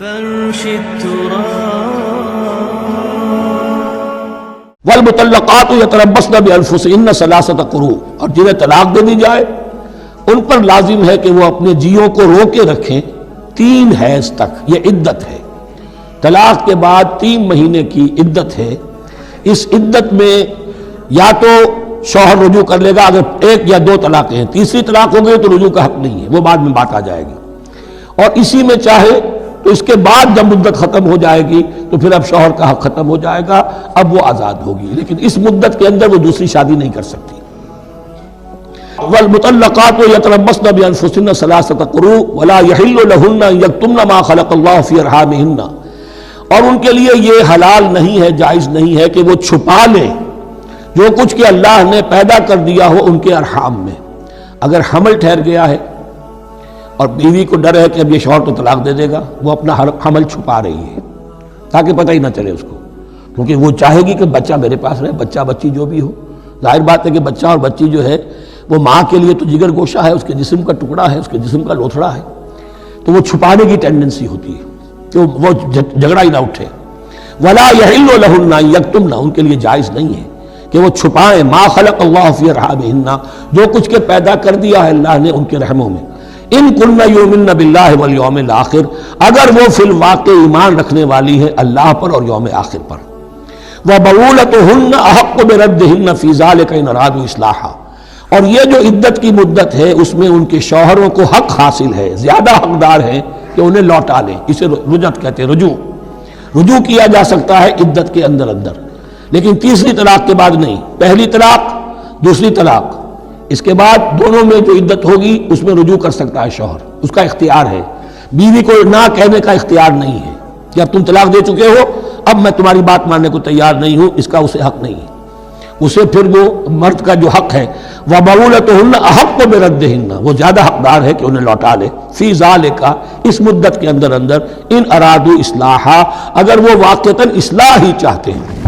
فرش والمطلقات یتربصن بانفسهن ثلاثة قروء، اور جنہیں طلاق دے دی جائے ان پر لازم ہے کہ وہ اپنے جیوں کو روکے رکھیں 3 حیض تک۔ یہ عدت ہے، طلاق کے بعد 3 مہینے کی عدت ہے۔ اس عدت میں یا تو شوہر رجوع کر لے گا اگر 1 یا 2 طلاقیں ہیں، تیسری طلاق ہو گئی تو رجوع کا حق نہیں ہے، وہ بعد میں بات آ جائے گی، اور اسی میں چاہے تو اس کے بعد جب مدت ختم ہو جائے گی تو پھر اب شوہر کا حق ختم ہو جائے گا، اب وہ آزاد ہوگی، لیکن اس مدت کے اندر وہ دوسری شادی نہیں کر سکتی۔ والمطلقات یتربصن بانفسهن ثلاثة قروء ولا يحل لهن ان يكتمن ما خلق الله في ارحامهن، اور ان کے لیے یہ حلال نہیں ہے، جائز نہیں ہے کہ وہ چھپا لیں جو کچھ کہ اللہ نے پیدا کر دیا ہو ان کے ارحام میں۔ اگر حمل ٹھہر گیا ہے اور بیوی کو ڈر ہے کہ اب یہ شوہر تو طلاق دے دے گا، وہ اپنا حمل چھپا رہی ہے تاکہ پتہ ہی نہ چلے اس کو، کیونکہ وہ چاہے گی کہ بچہ میرے پاس رہے، بچہ بچی جو بھی ہو۔ ظاہر بات ہے کہ بچہ اور بچی جو ہے وہ ماں کے لیے تو جگر گوشہ ہے، اس کے جسم کا ٹکڑا ہے، اس کے جسم کا لوتھڑا ہے، تو وہ چھپانے کی ٹینڈنسی ہوتی ہے کہ وہ جھگڑا ہی نہ اٹھے۔ ولا يحل لهن ان يكتمن، ان کے لیے جائز نہیں ہے کہ وہ چھپائیں ما خلق اللہ فی ارحامہن، جو کچھ کہ پیدا کر دیا ہے اللہ نے ان کے رحموں میں۔ ان كن يؤمن باللہ والیوم الآخر، اگر وہ فی الواقع ایمان رکھنے والی ہے اللہ پر اور یوم آخر پر۔ وبعولتهن احق بردهن فی ذلک ان ارادوا اصلاحا، اور یہ جو عدت کی مدت ہے اس میں ان کے شوہروں کو حق حاصل ہے، زیادہ حقدار ہیں کہ انہیں لوٹا لیں، اسے رجعت کہتے ہیں، رجوع کیا جا سکتا ہے عدت کے اندر لیکن تیسری طلاق کے بعد نہیں۔ پہلی طلاق، دوسری طلاق، اس کے بعد دونوں میں جو عدت ہوگی اس میں رجوع کر سکتا ہے شوہر، اس کا اختیار ہے۔ بیوی کو نہ کہنے کا اختیار نہیں ہے کہ اب تم طلاق دے چکے ہو، اب میں تمہاری بات ماننے کو تیار نہیں ہوں، اس کا اسے حق نہیں ہے۔ اسے پھر وہ مرد کا جو حق ہے وَبَعُولَتُهُنَّ أَحَقُّ بِرَدِّهِنَّ، وہ زیادہ حقدار ہے کہ انہیں لوٹا لے، فی ذالک، اس مدت کے اندر ان ارادوا اصلاحا، اگر وہ واقعتاً اصلاح ہی چاہتے ہیں۔